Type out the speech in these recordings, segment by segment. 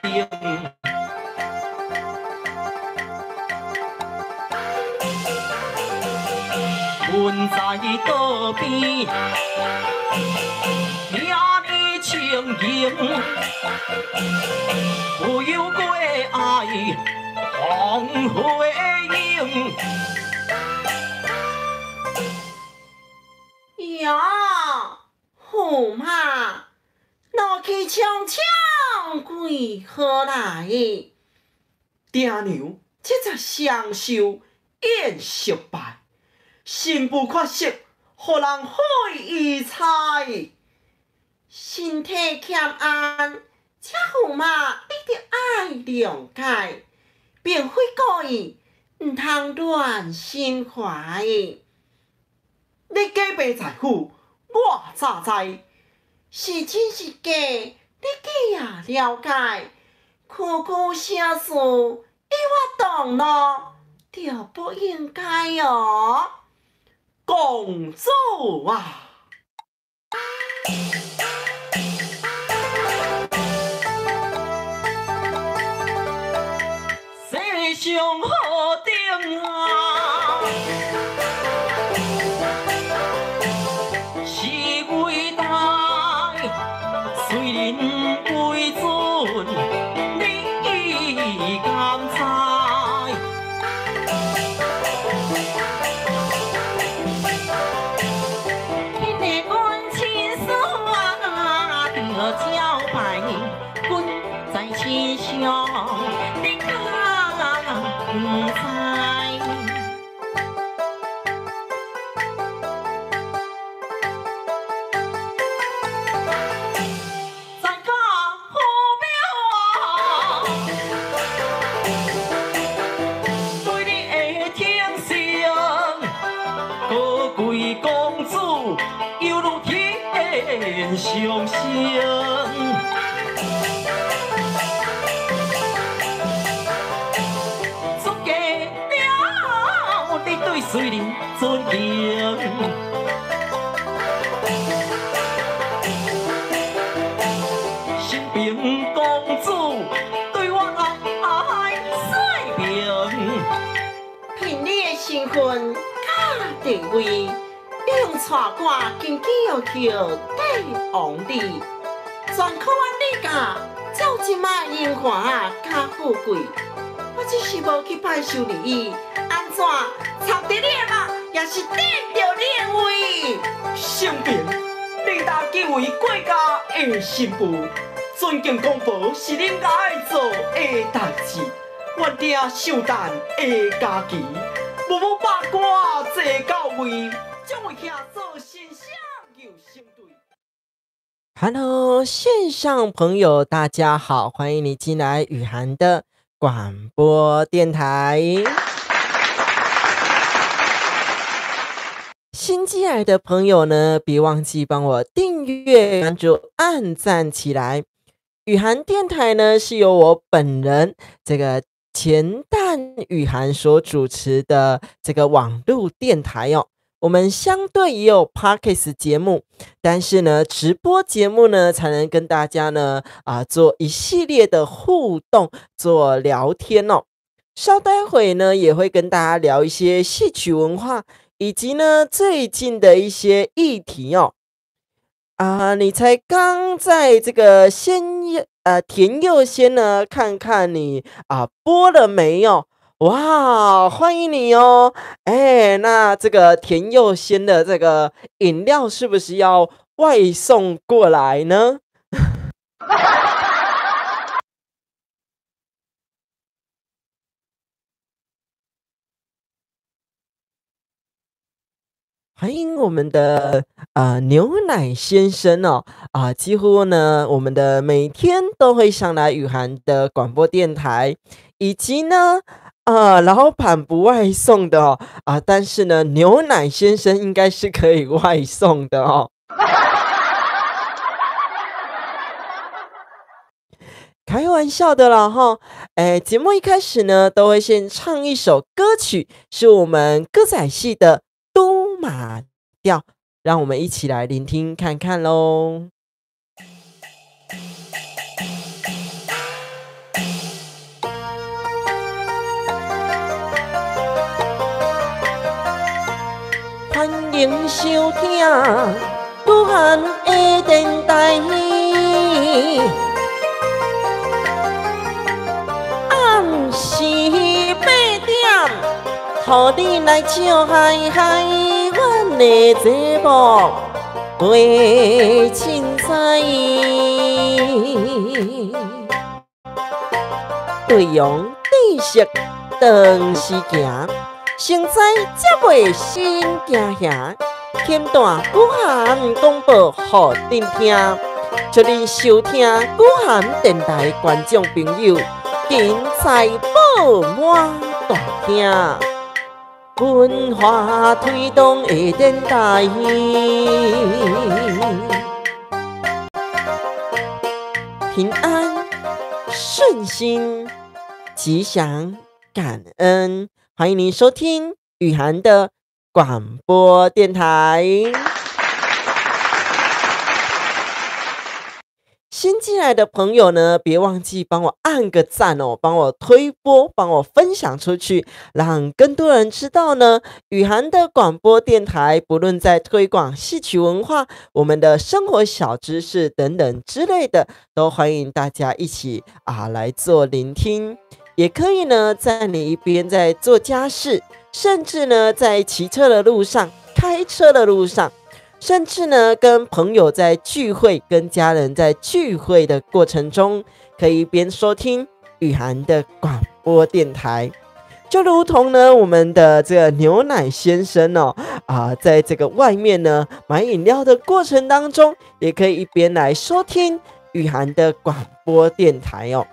定。阮在道边，听你情吟，不由过爱红花影。呀，驸马，拿去枪枪归何来？爹娘这才享受宴失败，心不缺色，互人毁遗财。身体欠安，这驸马一定爱谅解，并非故意，毋通乱心怀。你假扮在府，我早知。是真是假，你既也了解，区区小事，以我动怒，就不应该哦。公主啊！世上好定啊，是伟大，虽然为尊，你甘知？因为阮亲属啊，着招牌，阮在心上，你敢不知？在家好庙啊，对你的听信，高贵公主犹如天上星。出家了，你对水灵尊敬。新平公主对我爱水平，凭你的身份甲地位，你用带我紧紧叫帝王里，全靠我你家照即卖荣华甲富贵。我只是无去拜寿礼仪，安怎插伫你的目，也是顶着你的位？新平，你大几位国家的新妇，尊敬公婆是恁应该做的代志，原定寿诞的家期，无把我坐到位，将为遐做神圣又成对。Hello， 线上朋友大家好，欢迎你进来雨涵的广播电台。新进来的朋友呢，别忘记帮我订阅、关注、按赞起来。雨涵电台呢，是由我本人这个钱蛋雨涵所主持的这个网络电台哦。我们相对也有 Podcast 节目，但是呢，直播节目呢，才能跟大家呢做一系列的互动，做聊天哦。稍待会呢，也会跟大家聊一些戏曲文化，以及呢最近的一些议题哦。你才刚在这个田佑先呢，看看你播了没有？哇，欢迎你哦！那这个田佑先的这个饮料是不是要外送过来呢？欢迎我们的牛奶先生哦几乎呢我们的每天都会上来雨涵的广播电台，以及呢老板不外送的哦但是呢牛奶先生应该是可以外送的哦。开玩笑的啦哈，节目一开始呢都会先唱一首歌曲，是我们歌仔戏的都马调，让我们一起来聆听看看咯。经收听有限的电台。暗时8点，互你来笑嗨嗨，阮的节目会精彩。内容知识长时行，成灾才袂心惊吓。轻弹古涵广播互恁听，祝恁收听古涵电台观众朋友精彩饱满大听，文化推动的电台。平安顺心吉祥感恩，欢迎您收听雨涵的广播电台。新进来的朋友呢，别忘记帮我按个赞哦，帮我推播，帮我分享出去，让更多人知道呢。雨涵的广播电台，不论在推广戏曲文化、我们的生活小知识等等之类的，都欢迎大家一起来做聆听。也可以呢，在你一边在做家事，甚至呢在骑车的路上、开车的路上。甚至呢，跟朋友在聚会，跟家人在聚会的过程中，可以一边收听雨涵的广播电台，就如同呢，我们的这个牛奶先生哦，在这个外面呢买饮料的过程当中，也可以一边来收听雨涵的广播电台哦。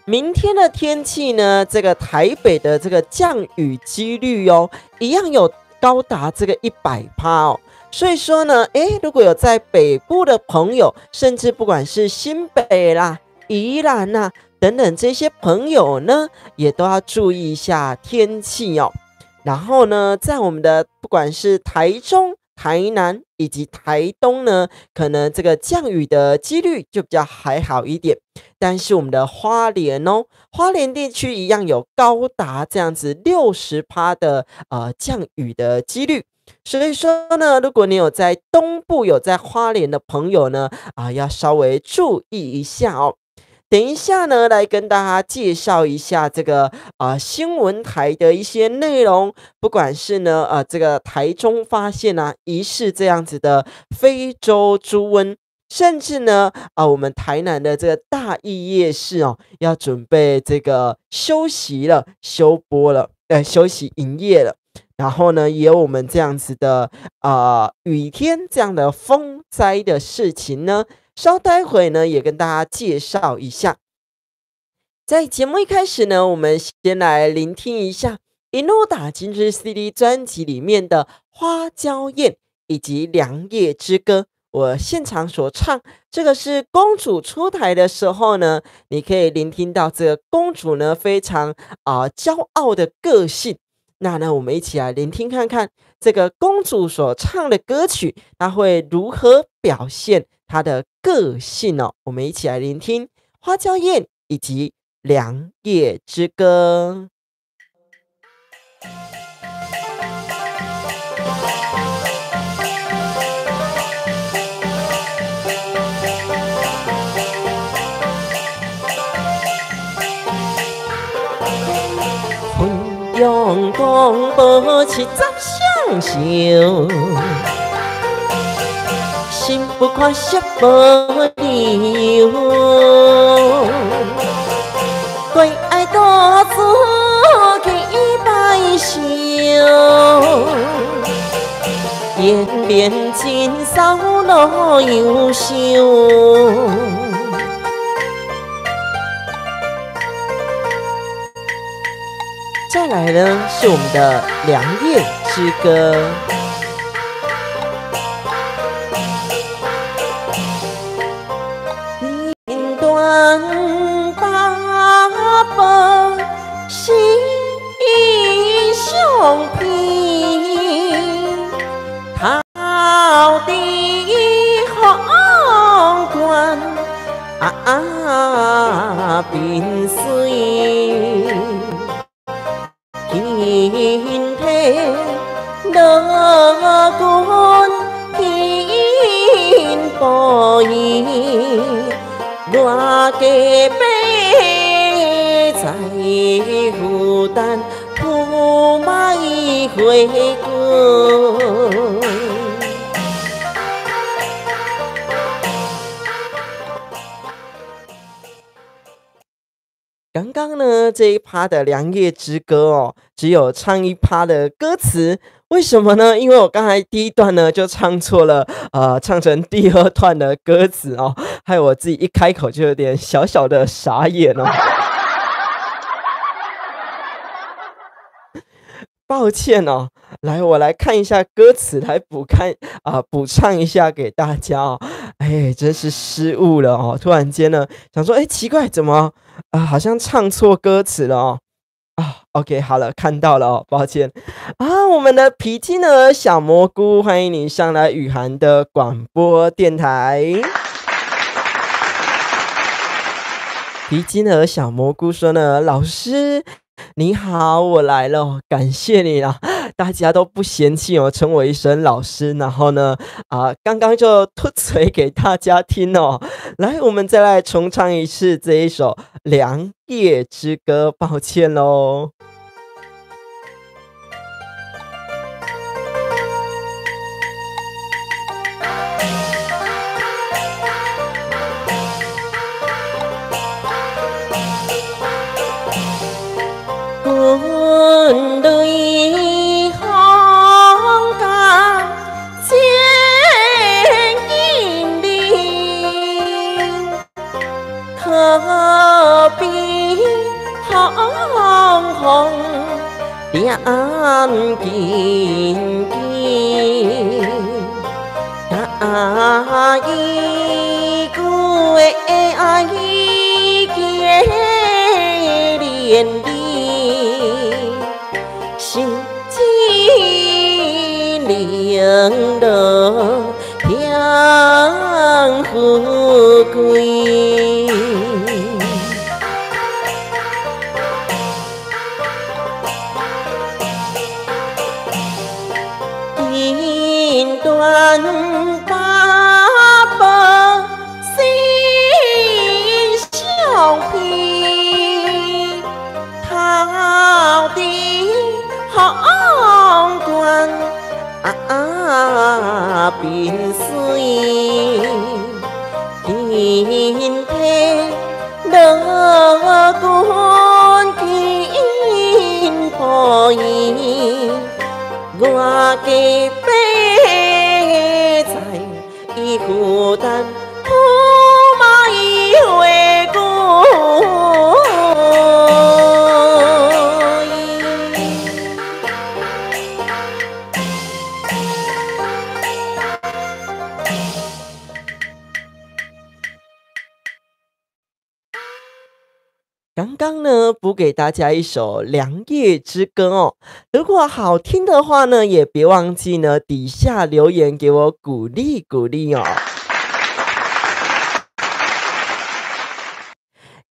明天的天气呢，这个台北的这个降雨几率哦，一样有高达这个100%哦。所以说呢，如果有在北部的朋友，甚至不管是新北啦、宜兰啦等等这些朋友呢，也都要注意一下天气哦。然后呢，在我们的不管是台中、台南以及台东呢，可能这个降雨的几率就比较还好一点。但是我们的花莲哦，花莲地区一样有高达这样子60%的降雨的几率。所以说呢，如果你有在东部有在花莲的朋友呢，要稍微注意一下哦。等一下呢，来跟大家介绍一下这个新闻台的一些内容，不管是呢这个台中发现疑似这样子的非洲猪瘟，甚至呢我们台南的这个大义夜市哦，要准备这个休息了、休播了，休息营业了。然后呢，也有我们这样子的雨天这样的风灾的事情呢，稍待会呢也跟大家介绍一下。在节目一开始呢，我们先来聆听一下一诺打金枝 CD 专辑里面的《花娇艳》以及《良夜之歌》。我现场所唱，这个是公主出台的时候呢，你可以聆听到这个公主呢非常骄傲的个性。那呢，我们一起来聆听看看这个公主所唱的歌曲，她会如何表现她的个性哦。我们一起来聆听《花娇艳》以及《良夜之歌》。阳光保持十相守，心不看惜无理由，为爱多自己白首，延绵今宵路忧愁。再来呢，是我们的《良夜之歌》。林端八百心相拼，桃地皇冠并随。天天乐我家背在负担，不买回归。刚刚呢这一趴的《良夜之歌》哦，只有唱一趴的歌词，为什么呢？因为我刚才第一段呢就唱错了，唱成第二段的歌词哦，害我自己一开口就有点小小的傻眼哦。抱歉哦，来，我来看一下歌词，来补唱一下给大家哦。哎，真是失误了哦！突然间呢，想说，哎，奇怪，怎么好像唱错歌词了哦。OK， 好了，看到了哦，抱歉啊。我们的皮金儿小蘑菇，欢迎你上来雨涵的广播电台。皮金儿小蘑菇说呢，老师你好，我来了，感谢你啦！大家都不嫌弃哦，称我一声老师，然后呢，刚刚就吐嘴给大家听哦。来，我们再来重唱一次这一首《良夜之歌》，抱歉喽。quân队航港见英灵，可比航空两紧紧，那一个爱一个连理。心机灵的养富贵，一段八百心相披，到底航官便水，天天乐观见破衣，我家背在孤单不买回归。刚刚呢，补给大家一首《良夜之歌》哦。如果好听的话呢，也别忘记呢底下留言给我鼓励鼓励哦。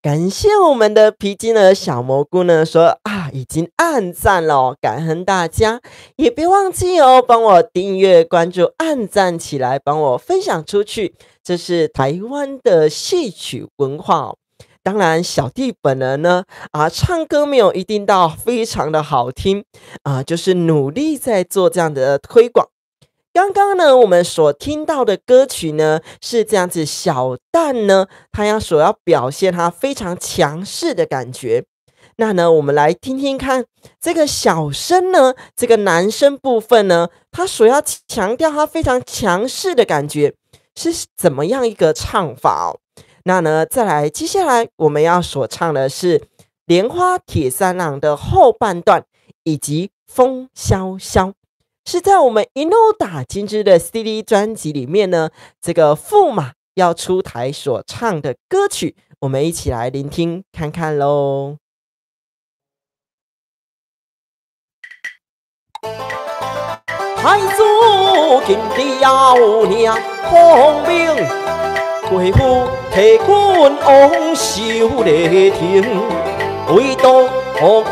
感谢我们的皮筋的小蘑菇呢说已经按赞了哦，感恩大家，也别忘记哦，帮我订阅、关注、按赞起来，帮我分享出去。这是台湾的戏曲文化哦。当然，小弟本人呢，唱歌没有一定到非常的好听就是努力在做这样的推广。刚刚呢，我们所听到的歌曲呢，是这样子，小旦呢，他要表现他非常强势的感觉。那呢，我们来听听看这个小生呢，这个男生部分呢，他所要强调他非常强势的感觉是怎么样一个唱法哦。那呢，再来，接下来我们要所唱的是《莲花铁三郎》的后半段，以及《风萧萧》，是在我们一路打金枝的 CD 专辑里面呢，这个驸马要出台所唱的歌曲，我们一起来聆听看看喽。太祖今朝娘孔明，贵府提官王修礼亭，唯独公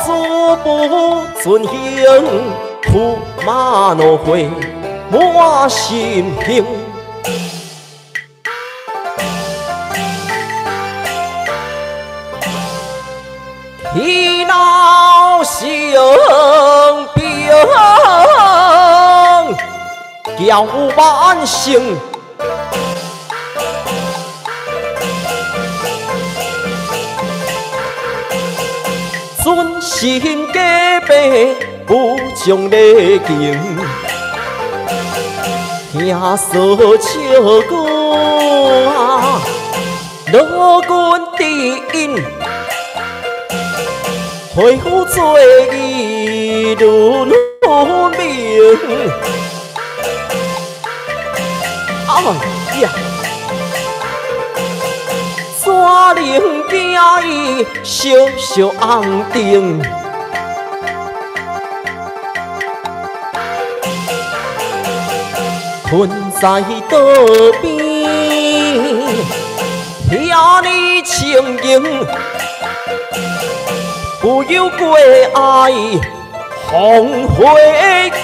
主不遵行，驸马怒悔满心平。一闹生病，叫万姓。尊心加倍，不将礼敬，听说笑歌啊，老君低音，恢复做义如明。哎呀！山林惊伊小小红灯，困在道边，遐尼情形，不由过爱红花景。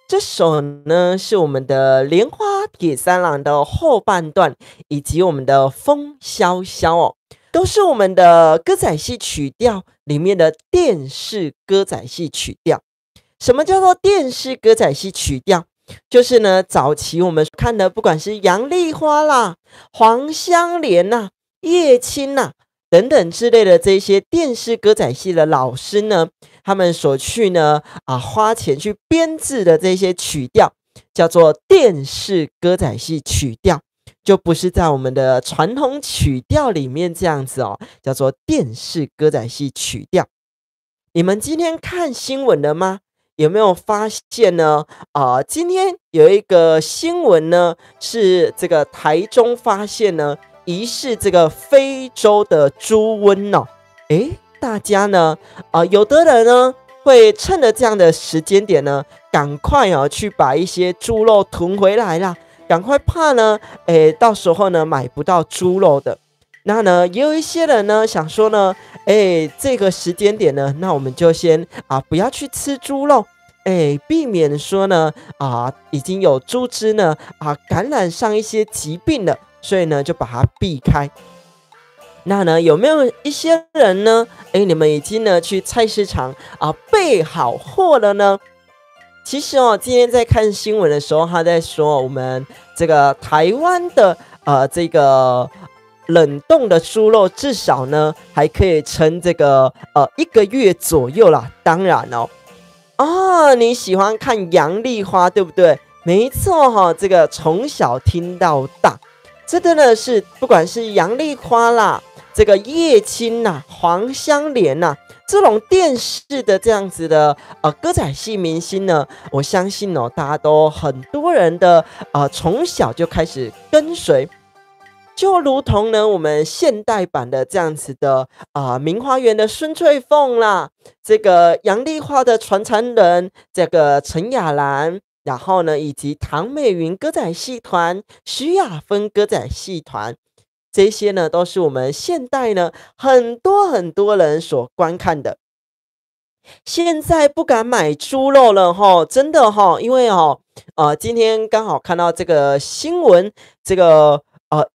这首呢是我们的《莲花铁三郎》的后半段，以及我们的《风萧萧》哦，都是我们的歌仔戏曲调里面的电视歌仔戏曲调。什么叫做电视歌仔戏曲调？就是呢，早期我们看的，不管是杨丽花啦、黄香莲呐、叶青呐等等之类的这些电视歌仔戏的老师呢，他们所去呢花钱去编制的这些曲调，叫做电视歌仔戏曲调，就不是在我们的传统曲调里面这样子哦，叫做电视歌仔戏曲调。你们今天看新闻了吗？有没有发现呢？今天有一个新闻呢，是这个台中发现呢，疑似这个非洲的猪瘟哦。大家呢，有的人呢会趁着这样的时间点呢，赶快去把一些猪肉囤回来啦，赶快怕呢，到时候呢买不到猪肉的。那呢，也有一些人呢想说呢，这个时间点呢，那我们就先不要去吃猪肉，避免说呢已经有猪只呢感染上一些疾病了，所以呢就把它避开。那呢，有没有一些人呢？你们已经呢去菜市场备好货了呢？其实今天在看新闻的时候，他在说我们这个台湾的这个冷冻的猪肉至少呢还可以撑这个1个月左右啦。当然你喜欢看杨丽花对不对？没错这个从小听到大，这真的是不管是杨丽花啦，这个叶青呐、黄香莲呐，这种电视的这样子的歌仔戏明星呢，我相信大家都很多人的从小就开始跟随，就如同呢我们现代版的这样子的明华园的孙翠凤啦，这个杨丽花的传承人这个陈雅兰，然后呢以及唐美云歌仔戏团、徐雅芬歌仔戏团。这些呢都是我们现代呢很多人所观看的。现在不敢买猪肉了真的因为今天刚好看到这个新闻，这个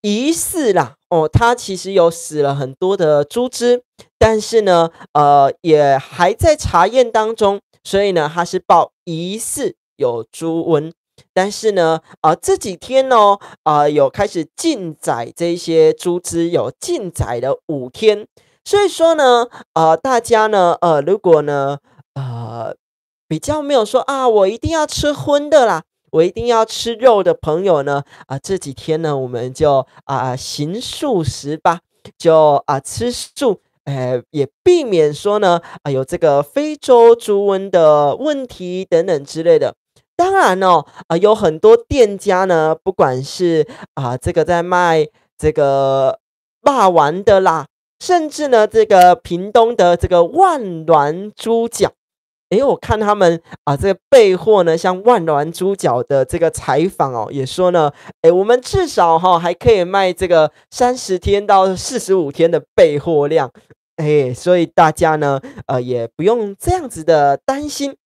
疑似啦它其实有死了很多的猪只，但是呢也还在查验当中，所以呢它是报疑似有猪瘟。但是呢，这几天有开始禁宰这些猪只，有禁宰了5天。所以说呢，大家呢，如果呢，比较没有说我一定要吃荤的啦，我一定要吃肉的朋友呢，这几天呢，我们就行素食吧，就吃素。也避免说呢，有这个非洲猪瘟的问题等等之类的。当然有很多店家呢，不管是这个在卖这个肉丸的啦，甚至呢这个屏东的这个万峦猪脚，我看他们这个备货呢，像万峦猪脚的这个采访也说呢，我们至少还可以卖这个30天到45天的备货量，所以大家呢也不用这样子的担心。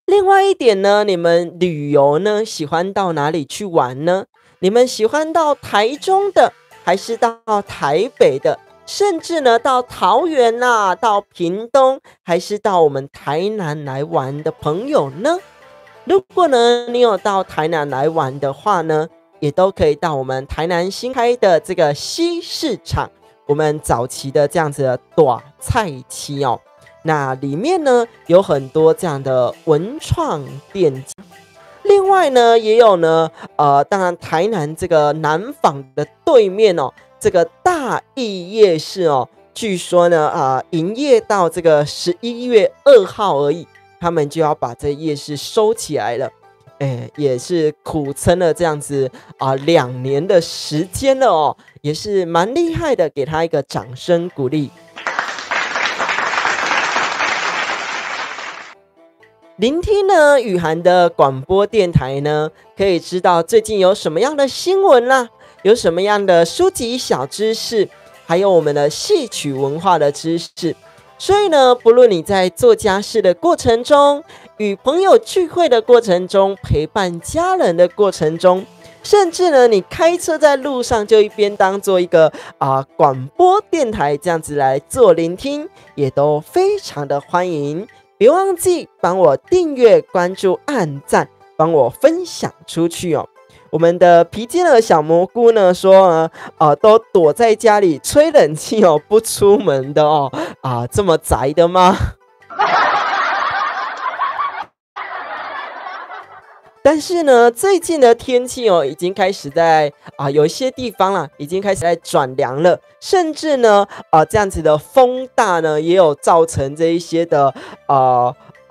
另外一点呢，你们旅游呢喜欢到哪里去玩呢？你们喜欢到台中的，还是到台北的？甚至呢，到桃园啦，到屏东，还是到我们台南来玩的朋友呢？如果呢，你有到台南来玩的话呢，也都可以到我们台南新开的这个西市场，我们早期的这样子的大菜市哦。那里面呢有很多这样的文创店家，另外呢也有呢，当然台南这个南纺的对面哦，这个大义夜市哦，据说呢营业到这个11月2号而已，他们就要把这夜市收起来了。也是苦撑了这样子2年的时间了哦，也是蛮厉害的，给他一个掌声鼓励。聆听呢雨涵的广播电台呢，可以知道最近有什么样的新闻啦，有什么样的书籍小知识，还有我们的戏曲文化的知识。所以呢，不论你在做家事的过程中，与朋友聚会的过程中，陪伴家人的过程中，甚至呢你开车在路上，就一边当做一个广播电台这样子来做聆听，也都非常的欢迎。别忘记帮我订阅、关注、按赞，帮我分享出去哦。我们的皮筋的小蘑菇呢说都躲在家里吹冷气哦，不出门的哦，这么宅的吗？但是呢，最近的天气哦，已经开始在有一些地方啦，已经开始在转凉了，甚至呢这样子的风大呢，也有造成这一些的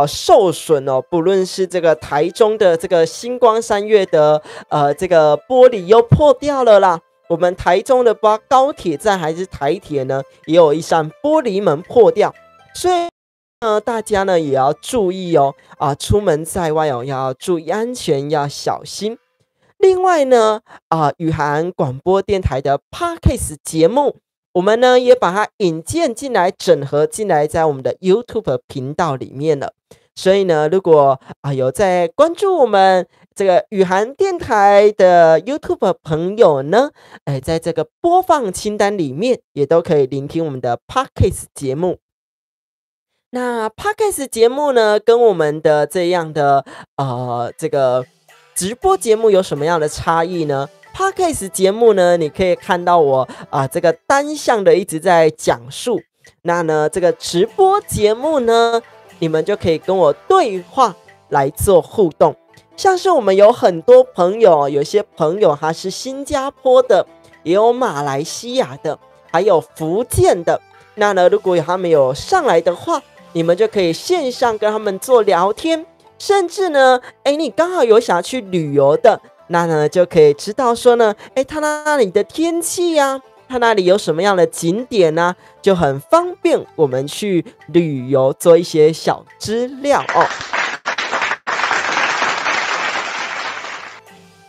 受损哦。不论是这个台中的这个星光三月的这个玻璃又破掉了啦，我们台中的不知道高铁站还是台铁呢，也有一扇玻璃门破掉，所以大家呢也要注意哦，出门在外哦要注意安全，要小心。另外呢，雨涵广播电台的 Podcast 节目，我们呢也把它引荐进来，整合进来，在我们的 YouTube 频道里面了。所以呢，如果有在关注我们这个雨涵电台的 YouTube 朋友呢，在这个播放清单里面，也都可以聆听我们的 Podcast 节目。那 Podcast 节目呢，跟我们的这样的这个直播节目有什么样的差异呢？ Podcast 节目呢，你可以看到我这个单向的一直在讲述，那呢这个直播节目呢，你们就可以跟我对话来做互动。像是我们有很多朋友，有些朋友他是新加坡的，也有马来西亚的，还有福建的。那呢如果他们有上来的话，你们就可以线上跟他们做聊天，甚至呢你刚好有想要去旅游的，那呢就可以知道说呢他那里的天气啊，他那里有什么样的景点啊，就很方便我们去旅游做一些小资料哦。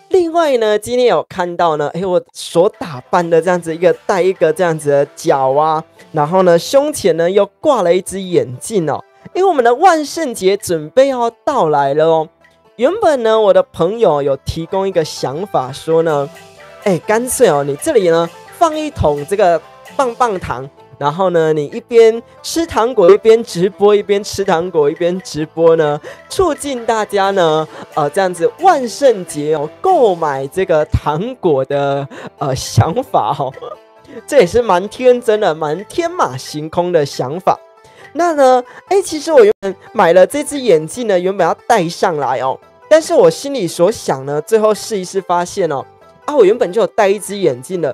另外呢，今天有看到呢，我所打扮的这样子戴一个这样子的角啊，然后呢胸前呢又挂了一只眼镜哦，因为我们的万圣节准备要到来了哦。原本呢我的朋友有提供一个想法说呢，干脆哦你这里呢放一桶这个棒棒糖，然后呢你一边吃糖果一边直播，一边吃糖果一边直播呢，促进大家呢这样子万圣节哦购买这个糖果的想法哦。这也是蛮天真的，蛮天马行空的想法。那呢其实我原本买了这只眼镜呢，原本要戴上来哦，但是我心里所想呢，最后试一试发现哦，我原本就有戴一只眼镜了，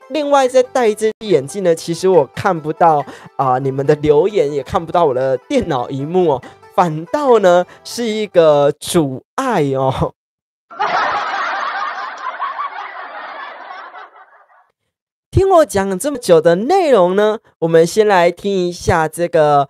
另外再戴一只眼镜呢，其实我看不到你们的留言，也看不到我的电脑萤幕哦，反倒呢是一个阻碍哦。听我讲这么久的内容呢，我们先来听一下这个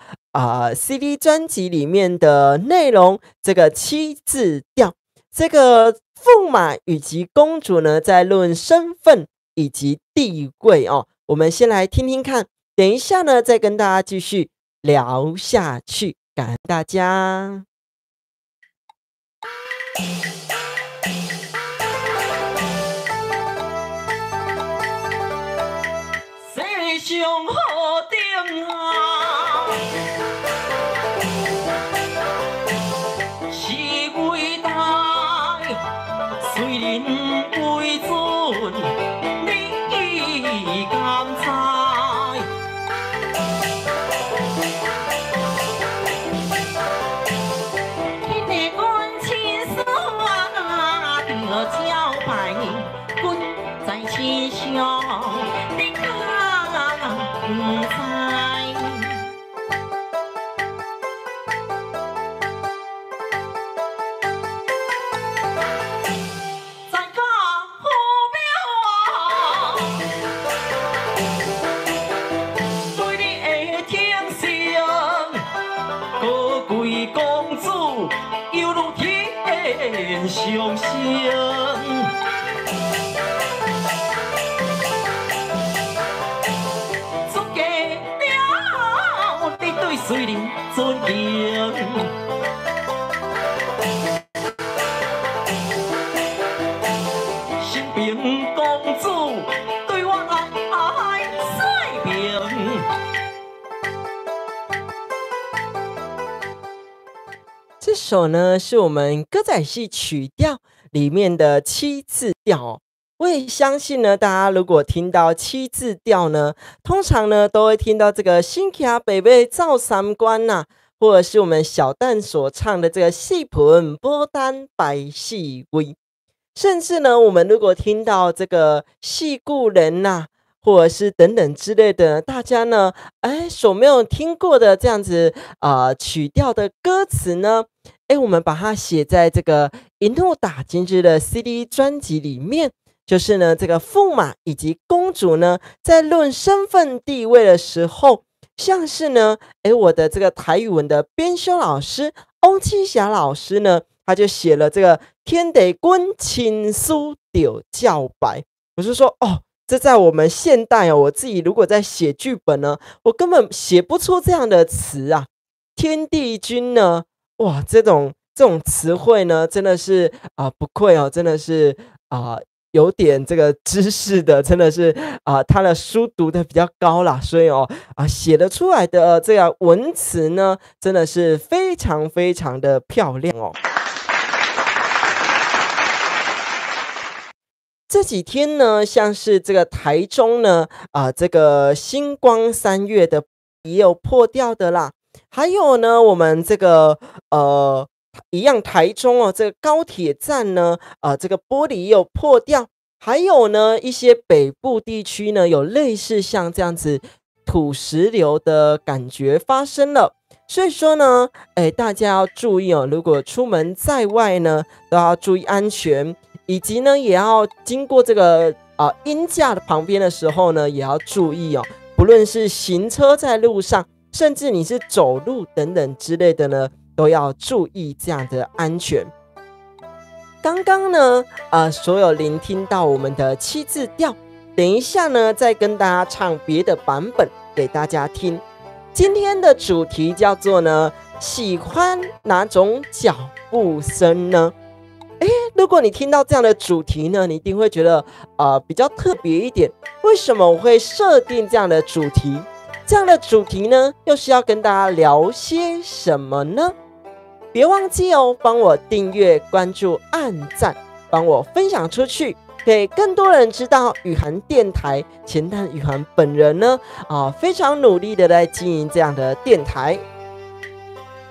CD 专辑里面的内容，这个7字调，这个驸马以及公主呢在论身份以及地位哦，我们先来听听看，等一下呢再跟大家继续聊下去，感恩大家。上好顶啊，是伟大，虽然为尊，你敢知？天地阮亲属啊，着招牌，阮在心上，你敢不知？在家父母啊，对你的疼惜，高贵公主犹如天上升。出家了，你对水灵尊敬。新平公主对我爱水平。这首呢是我们歌仔戏曲调里面的七字调哦。我也相信呢，大家如果听到七字调呢，通常呢都会听到这个新卡北北照三关呐，或者是我们小旦所唱的这个戏盆波丹白戏微，甚至呢，我们如果听到这个戏故人呐，或者是等等之类的，大家呢，所没有听过的这样子曲调的歌词呢，我们把它写在这个一诺打金枝的 CD 专辑里面。就是呢，这个驸马以及公主呢，在论身份地位的时候，像是呢，我的这个台语文的编修老师翁七霞老师呢，他就写了这个天地君亲书丢教白。我是说，这在我们现代我自己如果在写剧本呢，我根本写不出这样的词啊。天地君呢，哇，这种词汇呢，真的是不愧真的是有点这个知识的，真的是他的书读的比较高啦，所以写得出来的这个文词呢，真的是非常非常的漂亮哦。这几天呢，像是这个台中呢，这个星光三月的也有破掉的啦，还有呢，我们这个一样台中这个高铁站呢，这个玻璃也有破掉，还有呢一些北部地区呢有类似像这样子土石流的感觉发生了，所以说呢，大家要注意如果出门在外呢，都要注意安全，以及呢也要经过这个鹰架的旁边的时候呢，也要注意不论是行车在路上，甚至你是走路等等之类的呢，都要注意这样的安全。刚刚呢，所有聆听到我们的七字调，等一下呢，再跟大家唱别的版本给大家听。今天的主题叫做呢，喜欢哪种脚步声呢？如果你听到这样的主题呢，你一定会觉得比较特别一点。为什么我会设定这样的主题？这样的主题呢，又是要跟大家聊些什么呢？别忘记帮我订阅、关注、按赞，帮我分享出去，给更多人知道雨涵电台。前旦雨涵本人呢，非常努力的在经营这样的电台。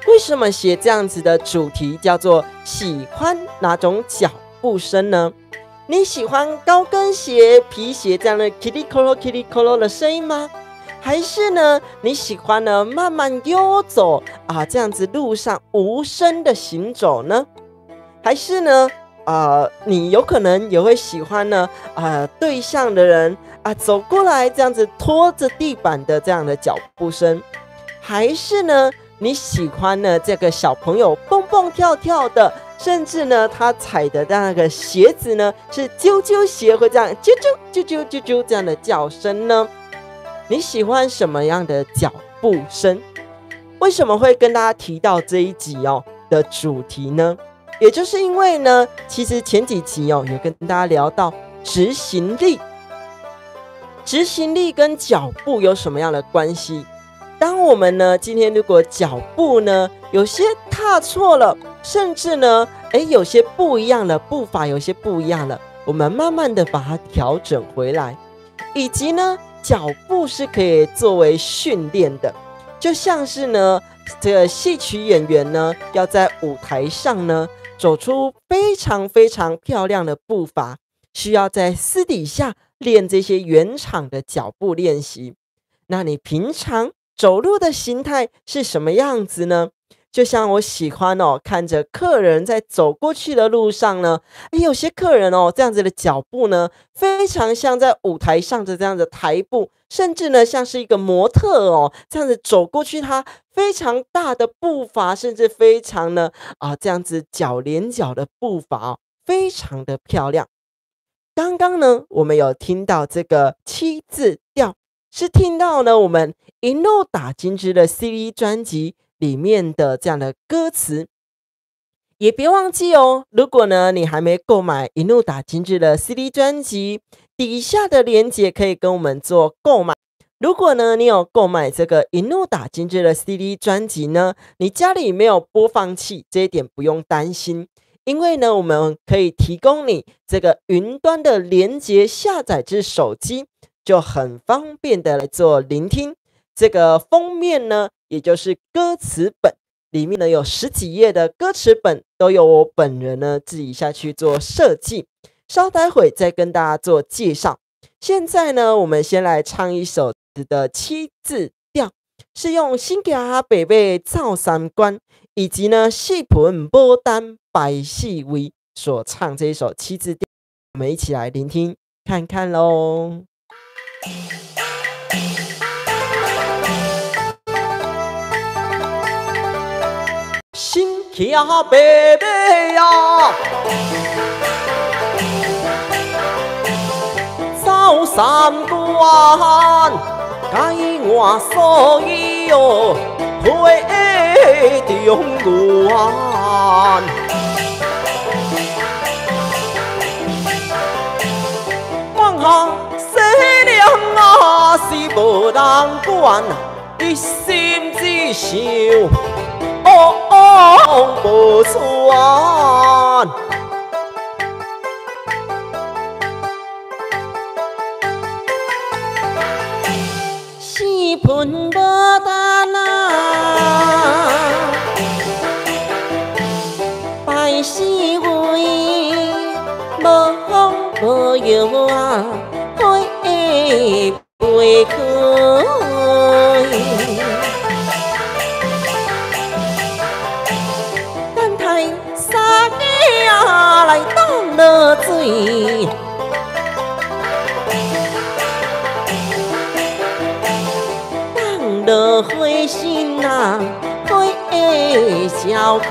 为什么写这样子的主题叫做喜欢哪种脚步声呢？你喜欢高跟鞋、皮鞋这样的 kitty colo 的声音吗？还是呢，你喜欢呢慢慢悠走这样子路上无声的行走呢？还是呢你有可能也会喜欢呢对向的人走过来这样子拖着地板的这样的脚步声？还是呢你喜欢呢这个小朋友蹦蹦跳跳的，甚至呢他踩的那个鞋子呢是啾啾鞋，会这样啾啾啾啾啾啾这样的叫声呢？你喜欢什么样的脚步声？为什么会跟大家提到这一集的主题呢？也就是因为呢，其实前几集有跟大家聊到执行力。执行力跟脚步有什么样的关系？当我们呢今天如果脚步呢有些踏错了，甚至呢有些不一样了，步伐有些不一样了，我们慢慢的把它调整回来。以及呢脚步是可以作为训练的，就像是呢这个戏曲演员呢要在舞台上呢走出非常非常漂亮的步伐，需要在私底下练这些原场的脚步练习。那你平常走路的形态是什么样子呢？就像我喜欢看着客人在走过去的路上呢，有些客人这样子的脚步呢，非常像在舞台上的这样的台步，甚至呢像是一个模特这样子走过去，他非常大的步伐，甚至非常呢这样子脚连脚的步伐非常的漂亮。刚刚呢我们有听到这个七字调，是听到呢我们一路打金枝的 CD 专辑里面的这样的歌词。也别忘记如果呢你还没购买一路打金枝的 CD 专辑，底下的连结可以跟我们做购买。如果呢你有购买这个一路打金枝的 CD 专辑呢，你家里没有播放器，这一点不用担心，因为呢我们可以提供你这个云端的连结，下载至手机，就很方便的来做聆听。这个封面呢也就是歌词本，里面呢有10几页的歌词本，都由我本人呢自己下去做设计，稍待会再跟大家做介绍。现在呢我们先来唱一首的七字调，是用新家北北赵三关以及呢四盆牡丹白四味所唱这一首七字调，我们一起来聆听看看咯。新家北北呀，赵三关，该我所以推中原。往下西凉啊，是无人管，一心只想无传。四盆牡丹啊，拜四位，无风无摇啊，花袂开。等待三个啊来当落水。落花心啊，花会笑开。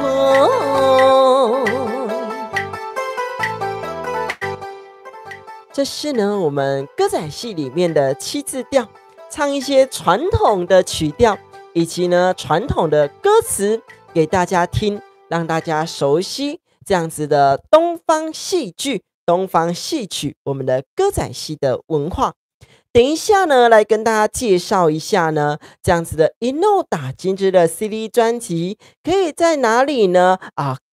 这是呢我们歌仔戏里面的七字调，唱一些传统的曲调以及呢传统的歌词给大家听，让大家熟悉这样子的东方戏剧、东方戏曲，我们的歌仔戏的文化。等一下呢，来跟大家介绍一下呢，这样子的一路打金枝的 CD 专辑可以在哪里呢？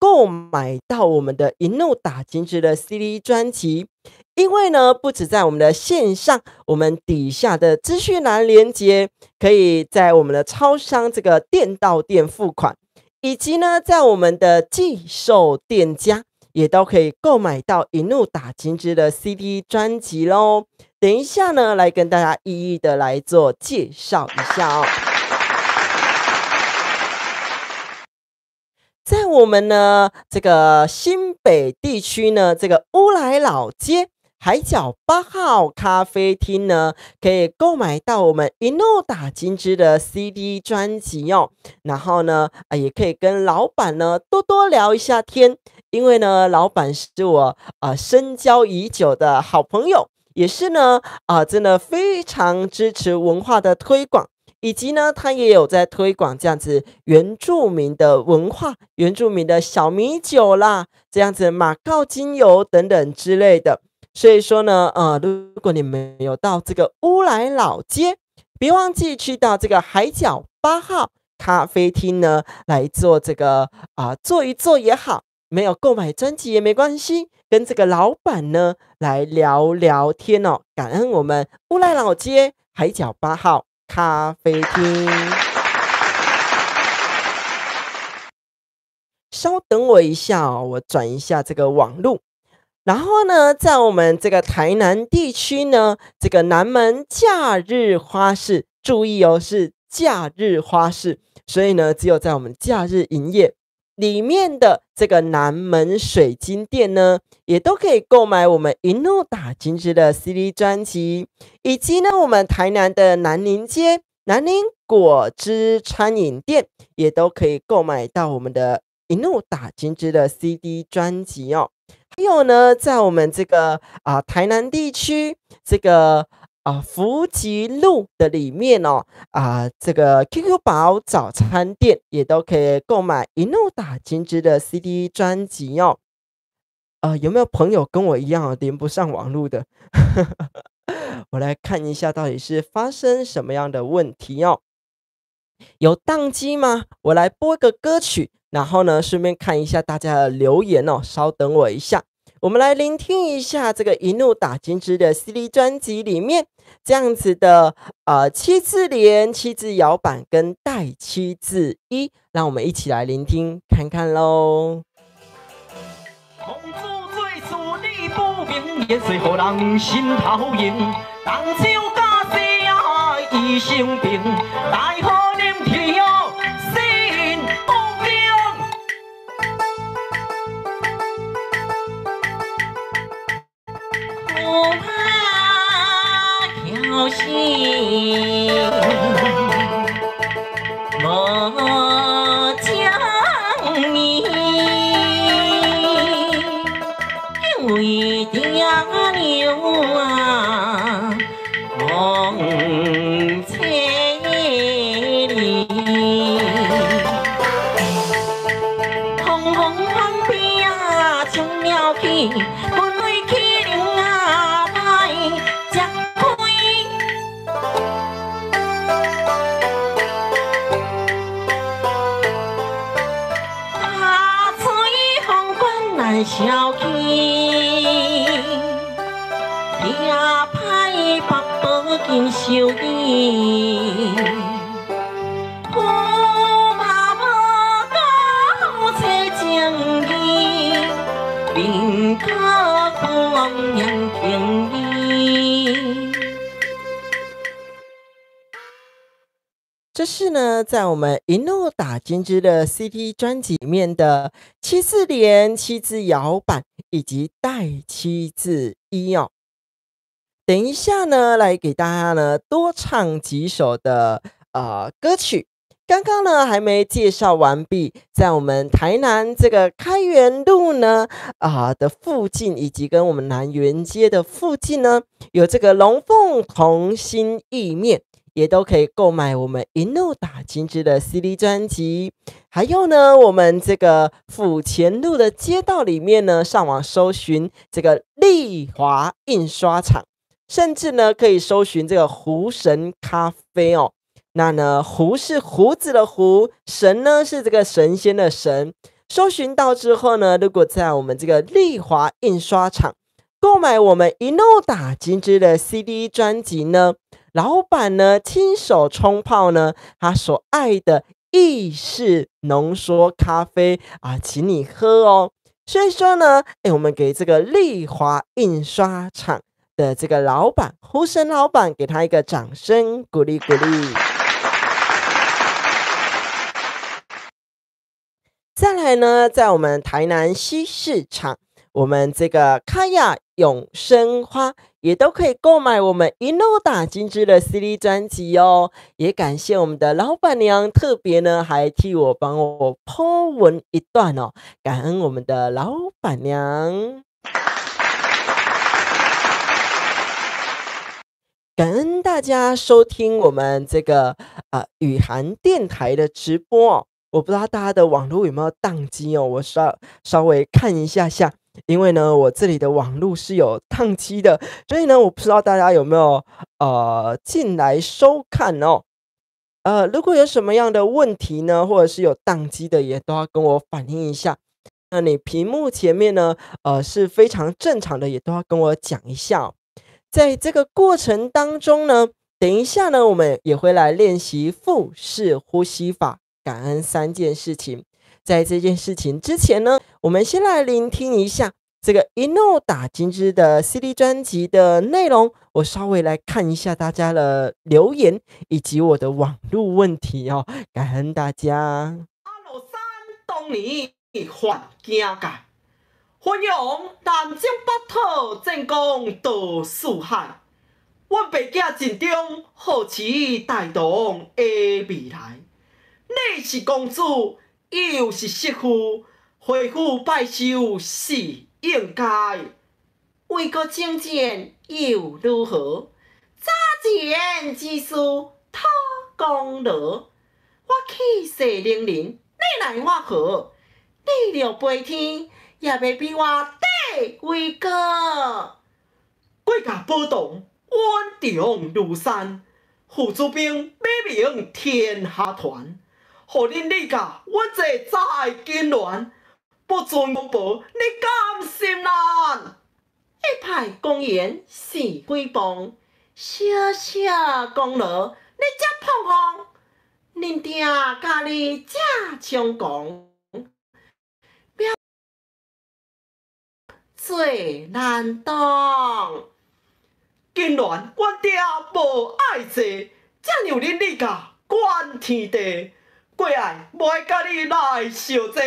购买到我们的一路打金枝的 CD 专辑，因为呢，不止在我们的线上，我们底下的资讯栏连结，可以在我们的超商这个店到店付款，以及呢，在我们的寄售店家也都可以购买到一路打金枝的 CD 专辑咯。等一下呢，来跟大家一一的来做介绍一下在我们呢这个新北地区呢，这个乌来老街海角8号咖啡厅呢，可以购买到我们一路打金枝的 CD 专辑然后呢，也可以跟老板呢多多聊一下天，因为呢，老板是我深交已久的好朋友。也是呢真的非常支持文化的推广，以及呢他也有在推广这样子原住民的文化，原住民的小米酒啦，这样子马告精油等等之类的。所以说呢，如果你们有到这个乌来老街，别忘记去到这个海角8号咖啡厅呢，来做这个坐一坐也好，没有购买专辑也没关系，跟这个老板呢来聊聊天哦。感恩我们乌来老街海角8号咖啡厅。稍等我一下哦，我转一下这个网路。然后呢，在我们这个台南地区呢，这个南门假日花市，注意哦，是假日花市，所以呢，只有在我们假日营业。里面的这个南门水晶店呢，也都可以购买我们一怒打金枝的 CD 专辑，以及呢，我们台南的南宁街南宁果汁餐饮店，也都可以购买到我们的一怒打金枝的 CD 专辑哦。还有呢，在我们这个台南地区这个福吉路的里面哦，这个 QQ 宝早餐店也都可以购买一怒打金枝的 CD 专辑哦。有没有朋友跟我一样连不上网路的？我来看一下到底是发生什么样的问题哦。有宕机吗？我来播个歌曲，然后呢，顺便看一下大家的留言哦。稍等我一下，我们来聆听一下这个一怒打金枝的 CD 专辑里面这样子的7字连、7字摇板跟带7字1，让我们一起来聆听看看咯。公主做事理不明，也随予人心头痒。当酒假死啊，医生病，奈何忍天哦，心不明。不怕侥幸，无将你，因为爹娘望千里，风风翻边冲了去，分为起灵来吃亏。吹风管难消气，也歹北宝金寿衣。苦嘛无够找情义，便可光阳平义。这是呢，在我们一怒打金枝的 CD 专辑里面的7字连、7字摇板以及带7字1哦。等一下呢，来给大家呢多唱几首的歌曲。刚刚呢还没介绍完毕，在我们台南这个开元路呢的附近，以及跟我们南园街的附近呢，有这个龙凤同心意面。也都可以购买我们一怒打金枝的 CD 专辑，还有呢，我们这个府前路的街道里面呢，上网搜寻这个丽华印刷厂，甚至呢可以搜寻这个胡神咖啡哦。那呢，胡是胡子的胡，神呢是这个神仙的神。搜寻到之后呢，如果在我们这个丽华印刷厂购买我们一怒打金枝的 CD 专辑呢，老板呢亲手冲泡呢他所爱的意式浓缩咖啡请你喝哦。所以说呢，我们给这个丽华印刷厂的这个老板胡神老板，给他一个掌声鼓励鼓励。再来呢，在我们台南西市场，我们这个卡亚永生花也都可以购买我们一怒打金枝的 CD 专辑哦。也感谢我们的老板娘，特别呢还替我帮我 po 文一段哦，感恩我们的老板娘，感恩大家收听我们这个雨涵电台的直播哦。我不知道大家的网络有没有宕机哦，我稍微看一下下。因为呢，我这里的网络是有宕机的，所以呢，我不知道大家有没有进来收看哦。如果有什么样的问题呢，或者是有宕机的，也都要跟我反映一下。那你屏幕前面呢，是非常正常的，也都要跟我讲一下哦。在这个过程当中呢，等一下呢，我们也会来练习腹式呼吸法，感恩3件事情。在这件事情之前呢，我们先来聆听一下这个一诺打金枝的 CD 专辑的内容。我稍微来看一下大家的留言以及我的网络问题哦，感恩大家。阿罗山当年还境界，弘扬南征北讨，战功到四海。阮爸囝尽忠，好持大同的未来。你是公主，又是媳妇，回府拜寿是应该。为国征战又如何？早前之事讨功劳。我气势凌人，你奈我何？你若飞天，也袂比我地位高。国家宝藏，稳重如山。父子兵，美名天下传。互恁理甲，阮这在金銮，不准公婆，你甘心难？一派公言是诽谤，小小功劳你才捧红，恁爹家你才猖狂，最难当。金銮，阮爹无爱坐，才让恁理甲管天地。过爱无爱甲你来相坐，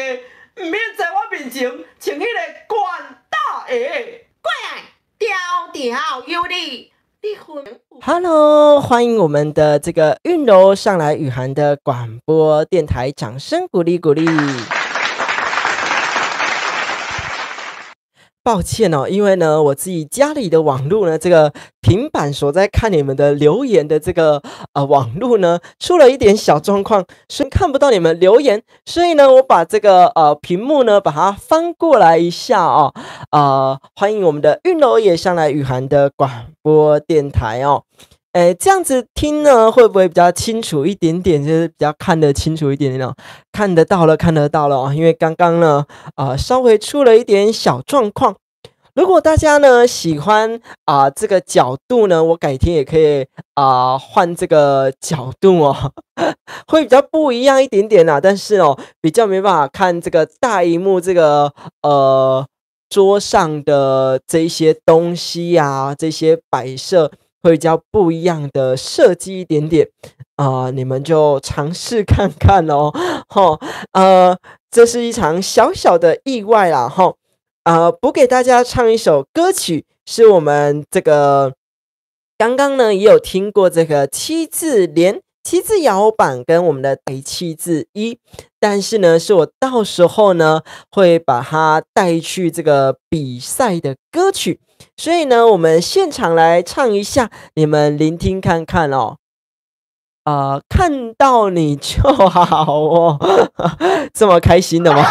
毋免在我面前穿迄个管大鞋。过爱条条有理，你分。Hello， 欢迎我们的这个韵柔上来雨涵的广播电台，掌声鼓励鼓励。抱歉哦，因为呢，我自己家里的网络呢，这个平板所在看你们的留言的这个网络呢，出了一点小状况，所以看不到你们留言，所以呢，我把这个屏幕呢，把它翻过来一下哦，欢迎我们的韵柔也上来雨涵的广播电台哦。这样子听呢，会不会比较清楚一点点？就是比较看得清楚一点点哦，看得到了哦。因为刚刚呢，稍微出了一点小状况。如果大家呢喜欢这个角度呢，我改天也可以换这个角度哦，会比较不一样一点点啦。但是哦，比较没办法看这个大荧幕这个桌上的这些东西啊，这些摆设。会比较不一样的设计一点点你们就尝试看看哦。这是一场小小的意外啦。补给大家唱一首歌曲，是我们这个刚刚呢也有听过这个7字连、7字摇板跟我们的7字1，但是呢是我到时候呢会把它带去这个比赛的歌曲。所以呢，我们现场来唱一下，你们聆听看看哦。看到你就好哦，这么开心的吗？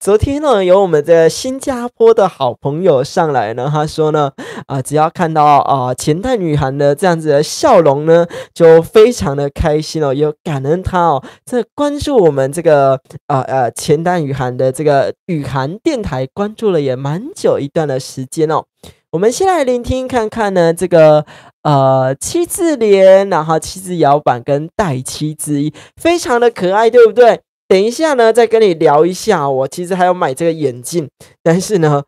昨天呢，有我们的新加坡的好朋友上来呢，他说呢，只要看到钱淡雨涵的这样子的笑容呢，就非常的开心哦，有感恩他哦，这关注我们这个钱淡雨涵的这个雨涵电台，关注了也蛮久一段的时间哦。我们先来聆听看看呢，这个7字连，然后7字摇板跟带7字1，非常的可爱，对不对？等一下呢，再跟你聊一下。我其实还要买这个眼镜，但是呢，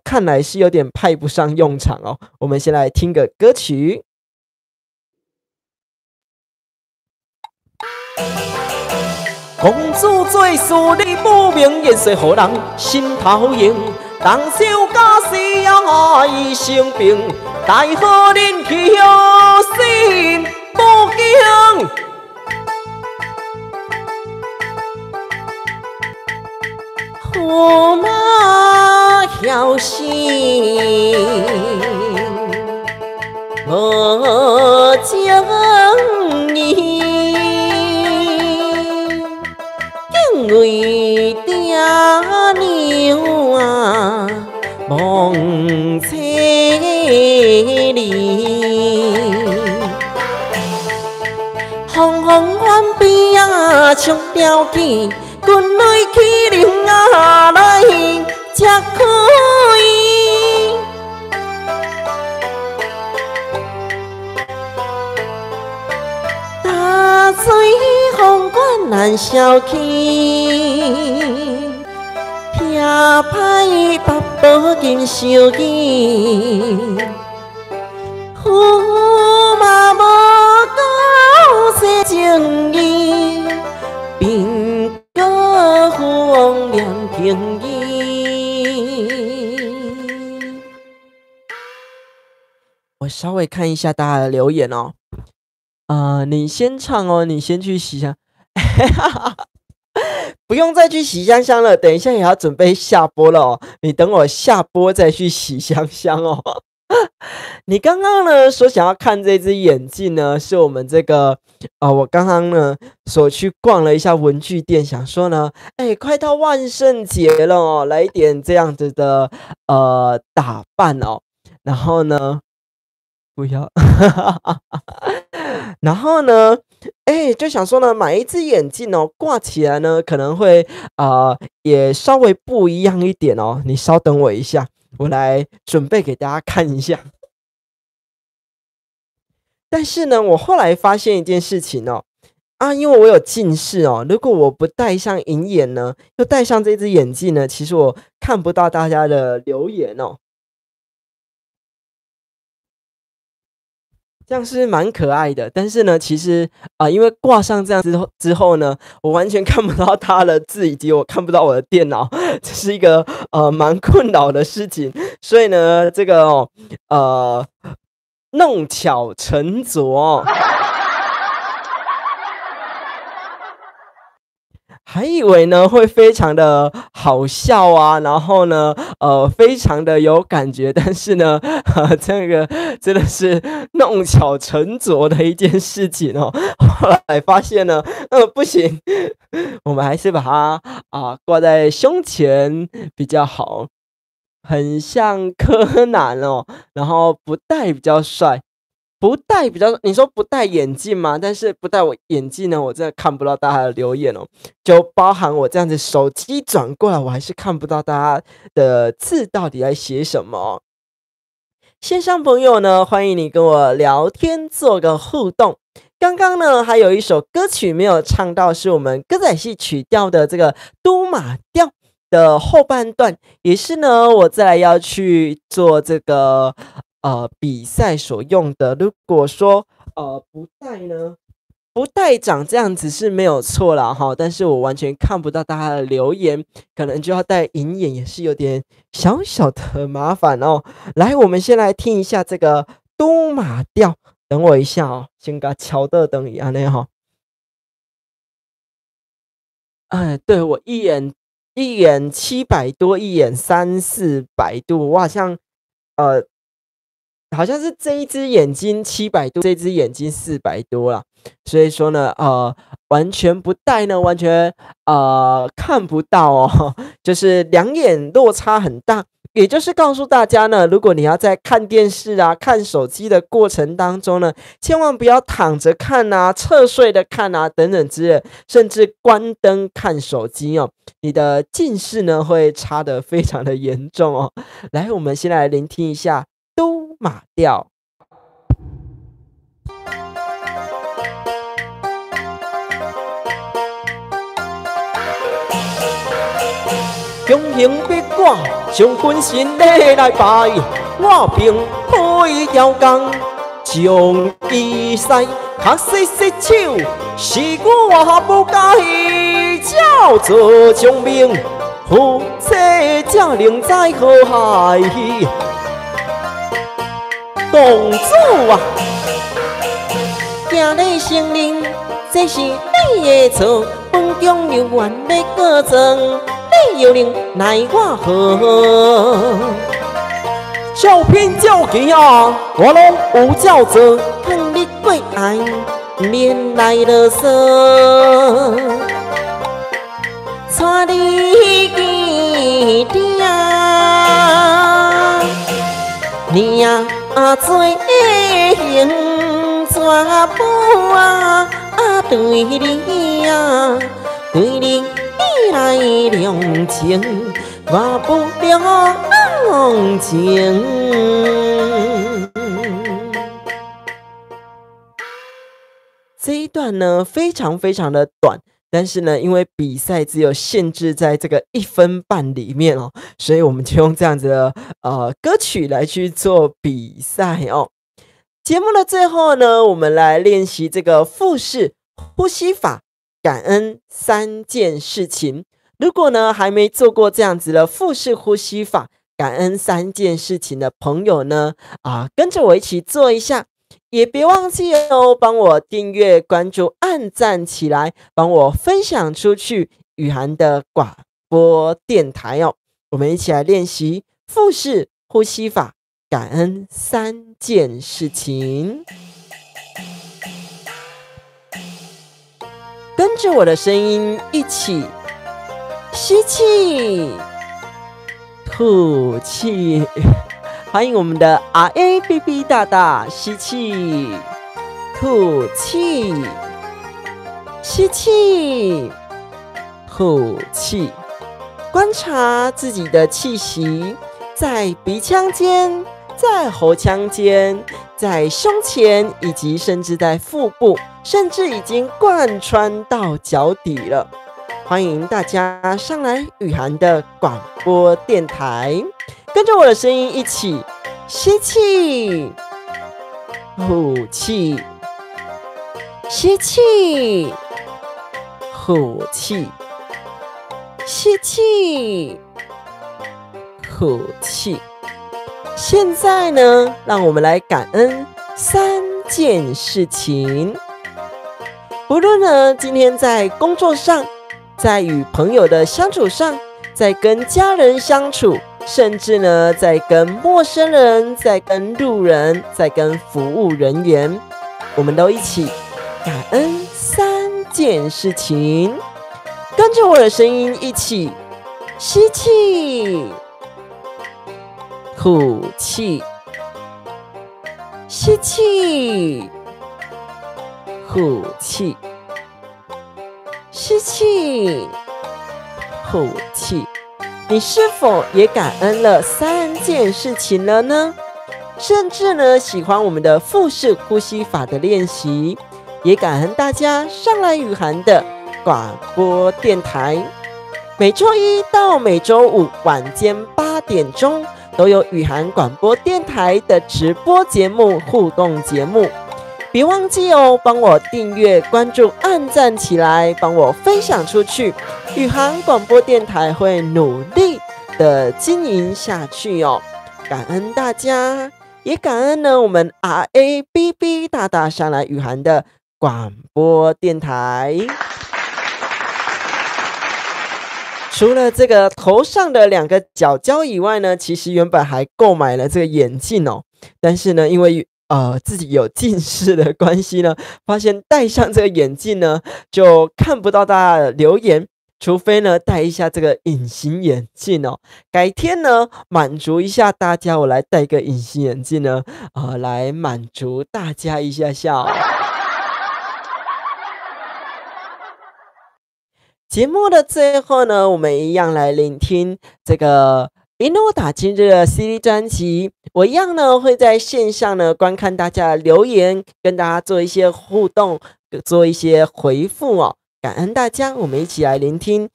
看来是有点派不上用场哦。我们先来听个歌曲。公主做事你不明言说何人心头用，动手假死也生病，待何人去心不惊？驸马晓心，无情义，因为了去，军队起灵啊来才可以。大水风管难消去，听歹北宝金相见。父嘛无够细情义，并个父王念情义。我稍微看一下大家的留言哦。你先唱哦，你先去洗香，不用再去洗香香了，等一下也要准备下播了哦。你等我下播再去洗香香哦。你刚刚呢说想要看这只眼镜呢，是我们这个我刚刚呢所去逛了一下文具店，想说呢，快到万圣节了哦，来一点这样子的打扮哦，然后呢，不要，然后呢，就想说呢，买一只眼镜哦，挂起来呢可能会也稍微不一样一点哦，你稍等我一下。我来准备给大家看一下，但是呢，我后来发现一件事情哦，因为我有近视哦，如果我不戴上银眼呢，又戴上这只眼镜呢，其实我看不到大家的留言哦。这样是蛮可爱的，但是呢，其实因为挂上这样之后呢，我完全看不到他的字，以及我看不到我的电脑，这是一个蛮困扰的事情。所以呢，这个弄巧成拙还以为呢会非常的好笑啊，然后呢，非常的有感觉，但是呢，这个真的是弄巧成拙的一件事情哦。后来发现呢，不行，我们还是把它挂在胸前比较好，很像柯南哦，然后不戴比较帅。不戴比较，你说不戴眼镜吗？但是不戴我眼镜呢，我真的看不到大家的留言哦，就包含我这样子手机转过来，我还是看不到大家的字到底在写什么。线上朋友呢，欢迎你跟我聊天做个互动。刚刚呢，还有一首歌曲没有唱到，是我们歌仔戏曲调的这个都马调的后半段，也是呢，我再来要去做这个比赛所用的。如果说不带呢，不带长这样子是没有错啦哈，但是我完全看不到大家的留言，可能就要戴银眼，也是有点小小的麻烦哦。来，我们先来听一下这个都马调，等我一下哦，先给它敲的等一下呢哈。对，我一眼700多，一眼300-400度，我好像是这一只眼睛700度，这只眼睛400多啦，所以说呢，完全不戴呢，完全看不到哦，就是两眼落差很大。也就是告诉大家呢，如果你要在看电视啊、看手机的过程当中呢，千万不要躺着看啊、侧睡的看啊等等之类，甚至关灯看手机哦，你的近视呢会差得非常的严重哦。来，我们先来聆听一下都马调。强行逼我将军身礼来拜，我并开条工将伊使，较细细手是我不该，叫做将命夫妻才能在何害？公主啊，行礼承认，这是你的错，本中有冤的过程。你又能奈我何？照片照片啊，我拢有照做，看你过爱，免来啰嗦。带你见爹，你啊做行怎步啊？对你啊。对你依赖两情，我不了情。这一段呢，非常的短。但是呢，因为比赛只有限制在这个1分半里面哦，所以我们就用这样子的歌曲来去做比赛哦。节目的最后呢，我们来练习这个腹式呼吸法，感恩3件事情。如果呢还没做过这样子的腹式呼吸法，感恩3件事情的朋友呢，跟着我一起做一下。也别忘记哦，帮我订阅、关注、按赞起来，帮我分享出去雨涵的广播电台哦。我们一起来练习腹式呼吸法，感恩3件事情。跟着我的声音一起吸气，吐气。欢迎我们的 RABB 大大，吸气，吐气，吸气，吐气。观察自己的气息，在鼻腔间，在喉腔间，在胸前，以及甚至在腹部，甚至已经贯穿到脚底了。欢迎大家上来雨涵的广播电台。跟着我的声音一起吸气，吐气，吸气，吐气，吸气，吐气。现在呢，让我们来感恩3件事情。不论呢，今天在工作上，在与朋友的相处上，在跟家人相处，甚至呢，在跟陌生人，在跟路人，在跟服务人员，我们都一起感恩3件事情。跟着我的声音一起吸气，吐气，吸气，吐气，吸气，吐气。你是否也感恩了3件事情了呢？甚至呢，喜欢我们的腹式呼吸法的练习，也感恩大家上来雨涵的广播电台。每周1到每周5晚间8点钟，都有雨涵广播电台的直播节目、互动节目。别忘记哦，帮我订阅、关注、按赞起来，帮我分享出去。雨涵广播电台会努力的经营下去哦。感恩大家，也感恩呢我们 RABB 大大上来雨涵的广播电台。除了这个头上的2个角胶以外呢，其实原本还购买了这个眼镜哦，但是呢，因为自己有近视的关系呢，发现戴上这个眼镜呢，就看不到大家的留言，除非呢戴一下这个隐形眼镜哦。改天呢满足一下大家，我来戴个隐形眼镜呢，来满足大家一下下哦。节目的最后呢，我们一样来聆听这个一诺打今日的 CD 专辑。我一样呢会在线上呢观看大家的留言，跟大家做一些互动，做一些回复哦。感恩大家，我们一起来聆听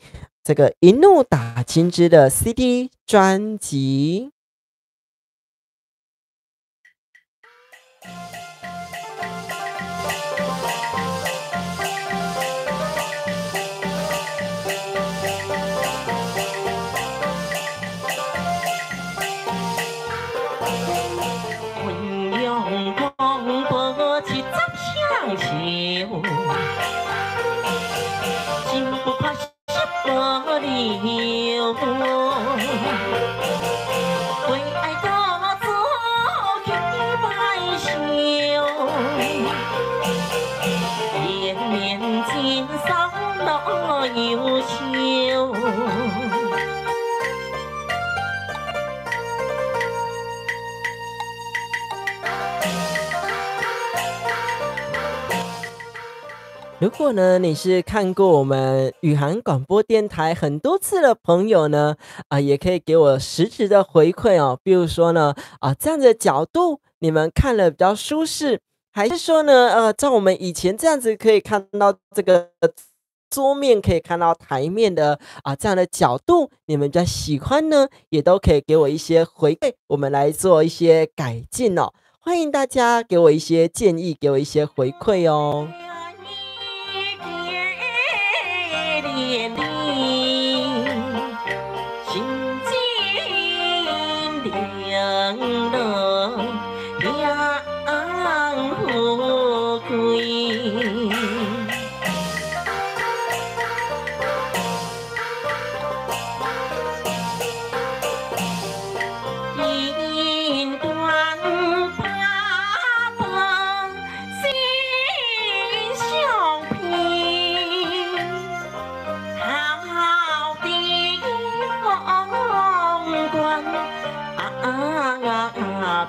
这个一诺打今日的 CD 专辑。心不怕什么理由，如果呢你是看过我们雨涵广播电台很多次的朋友呢，也可以给我实质的回馈哦。比如说呢，这样的角度你们看了比较舒适，还是说呢，照我们以前这样子可以看到这个桌面，可以看到台面的这样的角度，你们比较喜欢呢，也都可以给我一些回馈，我们来做一些改进哦。欢迎大家给我一些建议，给我一些回馈哦。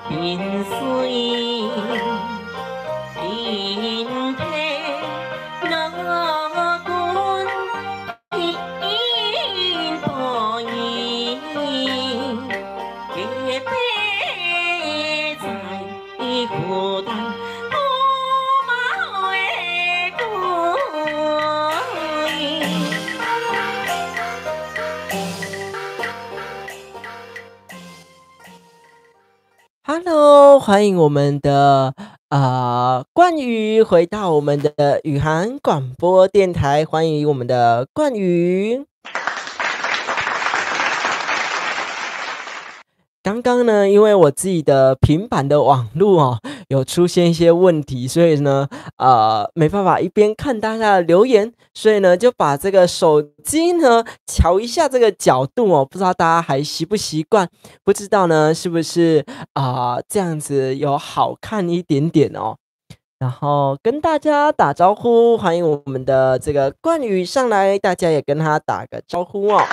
萍水天梯乐观天波意，结悲在孤单。Hello， 欢迎我们的冠宇回到我们的雨涵广播电台，欢迎我们的冠宇。刚刚呢，因为我自己的平板的网络有出现一些问题，所以呢，没办法一边看大家的留言，所以呢，就把这个手机呢调一下这个角度不知道大家还习不习惯？不知道呢，是不是这样子有好看一点点哦？然后跟大家打招呼，欢迎我们的这个冠宇上来，大家也跟他打个招呼哦。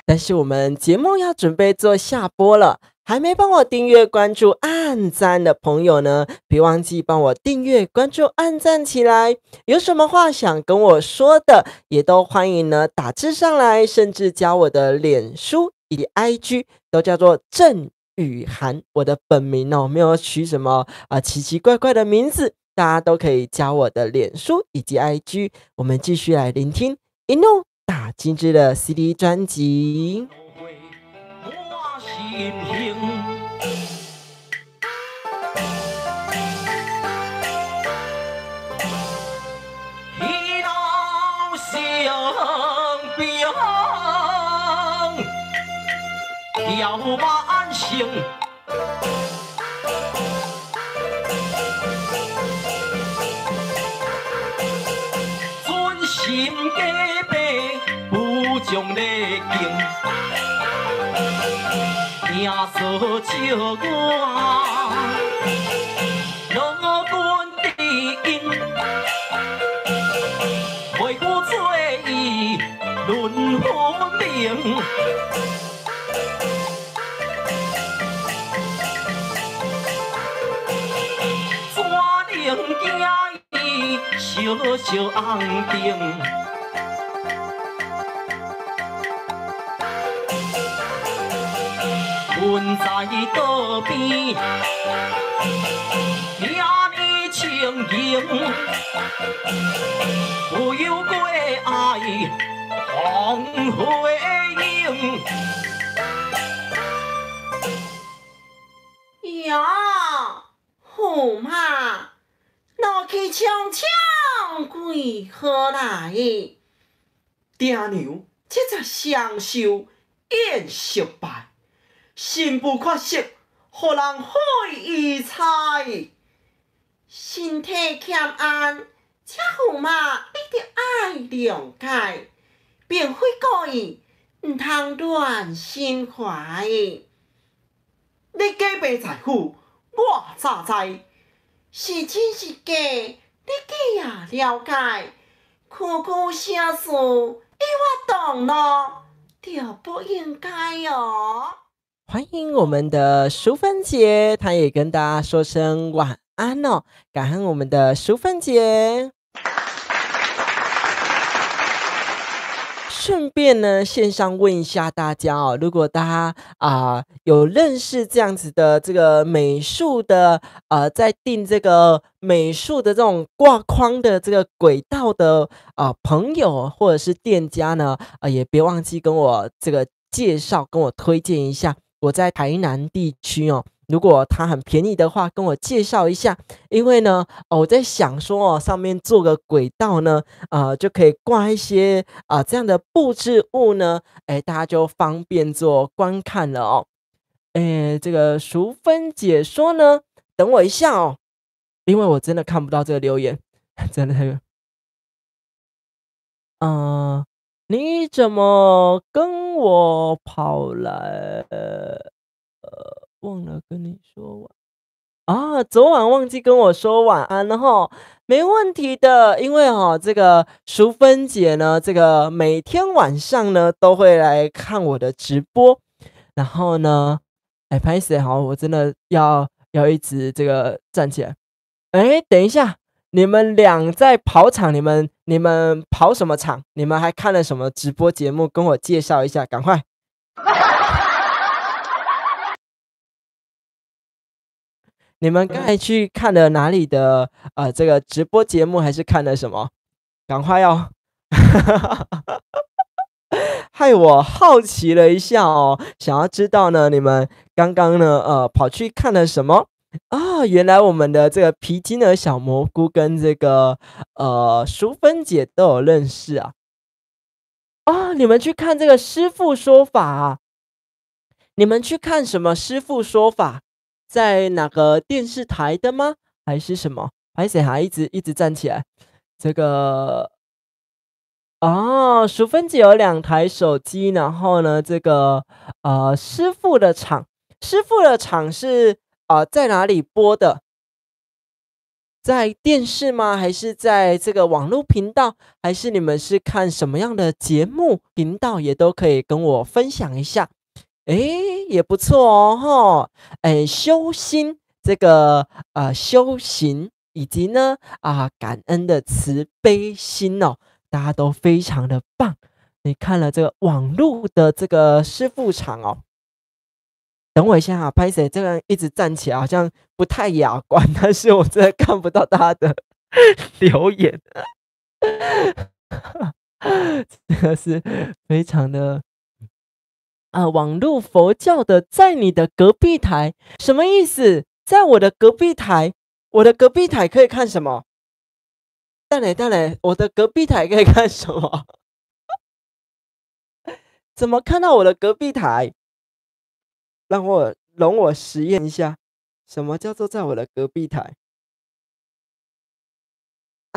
但是我们节目要准备做下播了，还没帮我订阅、关注、按赞的朋友呢，别忘记帮我订阅、关注、按赞起来。有什么话想跟我说的，也都欢迎呢打字上来，甚至加我的脸书以及 IG， 都叫做郑雨涵，我的本名没有取什么奇奇怪怪的名字，大家都可以加我的脸书以及 IG。我们继续来聆听一怒打金枝的 CD 专辑。要万幸，尊心加倍，不将你敬，听说笑我乐观的因，为我做伊论分明。小小红灯，阮在道边，听你情形，不由过爱红回应。呀，驸马，拿去枪枪归何来？爹娘这才享受宴失败，心不缺色，互人毁意猜。身体欠安，这驸马一定爱谅解，并非故意，毋通乱心怀。你假扮在府，我早知。是真是假，你既也了解，区区小事，依我动怒，就不应该哦。欢迎我们的淑芬姐，她也跟大家说声晚安哦，感恩我们的淑芬姐。顺便呢，线上问一下大家哦，如果大家有认识这样子的这个美术的在订这个美术的这种挂框的这个轨道的朋友或者是店家呢，也别忘记跟我这个介绍，跟我推荐一下。我在台南地区哦，如果它很便宜的话，跟我介绍一下。因为呢，我在想说哦，上面做个轨道呢，就可以挂一些这样的布置物呢，大家就方便做观看了哦。这个淑芬姐说呢，等我一下哦，因为我真的看不到这个留言，真的。你怎么跟我跑来？忘了跟你说晚昨晚忘记跟我说晚安了齁，没问题的，因为这个淑芬姐呢，这个每天晚上呢都会来看我的直播，然后呢，拍谁好，我真的要一直这个站起来。等一下，你们俩在跑场，你们跑什么场？你们还看了什么直播节目？跟我介绍一下，赶快。你们刚才去看了哪里的这个直播节目，还是看了什么？赶快哦！害我好奇了一下哦，想要知道呢，你们刚刚呢跑去看了什么原来我们的这个皮筋儿小蘑菇跟这个淑芬姐都有认识啊！你们去看这个师父说法啊？你们去看什么师父说法？在哪个电视台的吗？还是什么？还谁还一直站起来？这个淑芬姐有2台手机，然后呢，这个师父的场是在哪里播的？在电视吗？还是在这个网络频道？还是你们是看什么样的节目频道？也都可以跟我分享一下。也不错哦，修心这个修行，以及呢感恩的慈悲心哦，大家都非常的棒。你看了这个网络的这个师父场哦，等我一下啊，拍谁这个人一直站起来，好像不太雅观，但是我真的看不到他的留言，这个是非常的。网络佛教的在你的隔壁台什么意思？在我的隔壁台，我的隔壁台可以看什么？蛋磊，我的隔壁台可以看什么？怎么看到我的隔壁台？容我实验一下，什么叫做在我的隔壁台？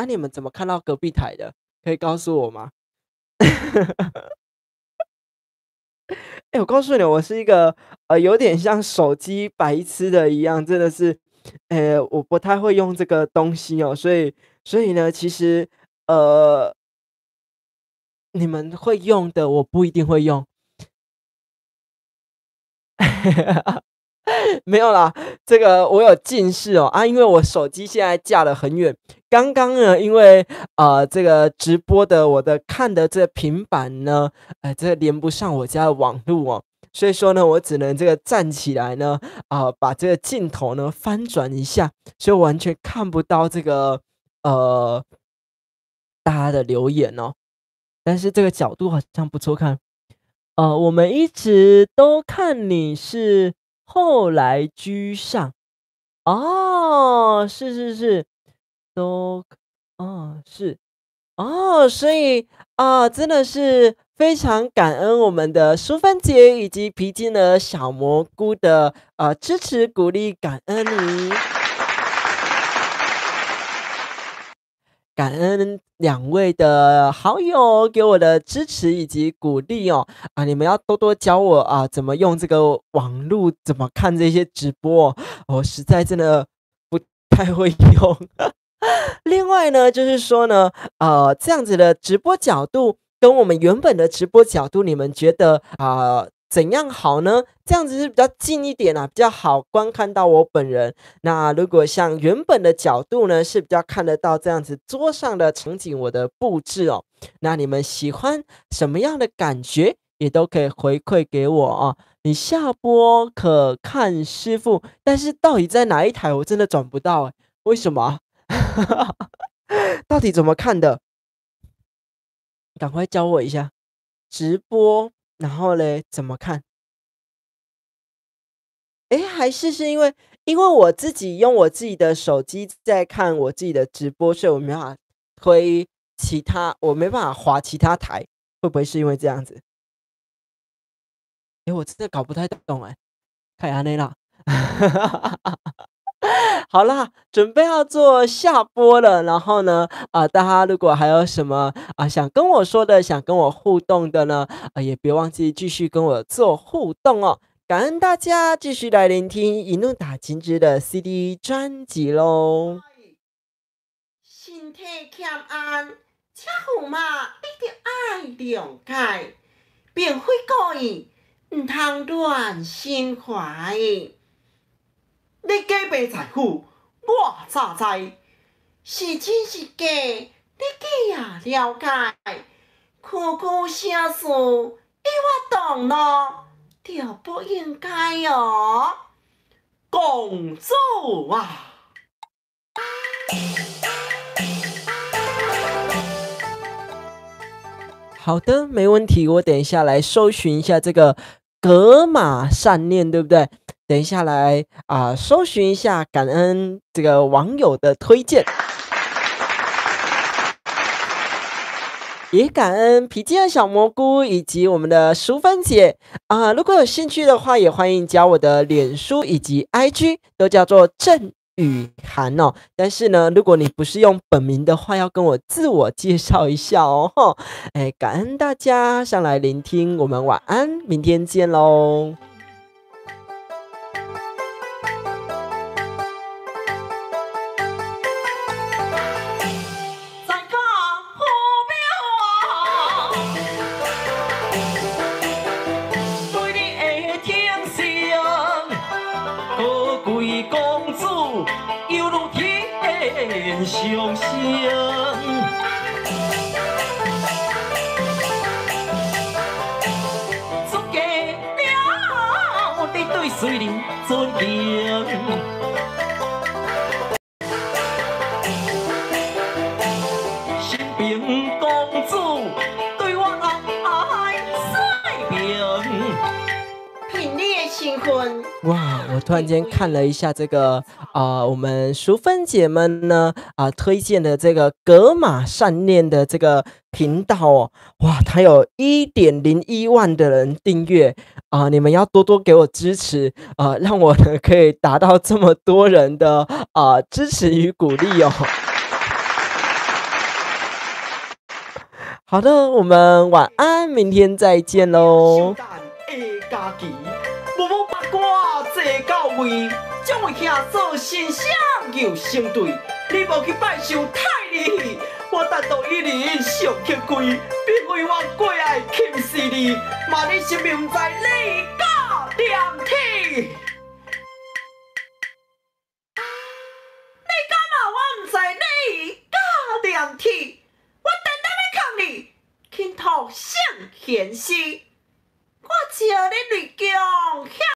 你们怎么看到隔壁台的？可以告诉我吗？我告诉你，我是一个有点像手机白痴的一样，真的是，我不太会用这个东西哦，所以呢，其实你们会用的，我不一定会用。没有啦，这个我有近视哦因为我手机现在架得很远。刚刚呢，因为这个直播的我的看的这个平板呢，这个连不上我家的网络哦，所以说呢，我只能这个站起来呢，把这个镜头呢翻转一下，所以完全看不到这个大家的留言哦。但是这个角度好像不错看。我们一直都看你是后来居上是，都是所以真的是非常感恩我们的淑芬姐以及皮筋的小蘑菇的支持鼓励，感恩你。感恩2位的好友给我的支持以及鼓励哦你们要多多教我怎么用这个网络，怎么看这些直播我实在真的不太会用。另外呢，就是说呢这样子的直播角度跟我们原本的直播角度，你们觉得怎样好呢？这样子是比较近一点啊，比较好观看到我本人。那如果像原本的角度呢，是比较看得到这样子桌上的场景，我的布置哦。那你们喜欢什么样的感觉，也都可以回馈给我哦。你下播可看师傅，但是到底在哪一台，我真的转不到哎，为什么？到底怎么看的？赶快教我一下。直播，然后嘞怎么看？诶，还是因为我自己用我自己的手机在看我自己的直播，所以我没办法推其他，我没办法滑其他台，会不会是因为这样子？诶，我真的搞不太懂哎，看安内啦。好啦，准备要做下播了。然后呢，大家如果还有什么想跟我说的，想跟我互动的呢，也别忘记继续跟我做互动哦。感恩大家继续来聆听一怒打金枝的 CD 专辑喽。身体欠安，车夫嘛一定爱谅解，并非故意，唔通乱心怀。你假扮财富，我早知，是真是假，你既也了解。区区小事，你我动咯，就不应该哦。公主啊！好的，没问题。我等一下来搜寻一下这个格玛善念，对不对？等一下来搜寻一下，感恩这个网友的推荐，也感恩皮筋的小蘑菇以及我们的淑芬姐如果有兴趣的话，也欢迎加我的脸书以及 IG， 都叫做郑雨涵哦。但是呢，如果你不是用本名的话，要跟我自我介绍一下哦。感恩大家上来聆听，我们晚安，明天见喽。相声，出家了，你对水灵尊敬。新平公主对我爱水平，凭你的身份。哇！我突然间看了一下这个我们淑芬姐们呢推荐的这个格玛善念的这个频道哦，哇，它有1.01万的人订阅你们要多多给我支持让我呢可以达到这么多人的支持与鼓励哦。好的，我们晚安，明天再见喽。到位，将位兄做神仙又成对，你无去拜寿太离，我单独一人上去跪，并为我过爱轻视你，嘛你生命在你家连体。你敢嘛？我唔知你家连体，我单单要抗你，倾吐圣贤诗，我招你入宫。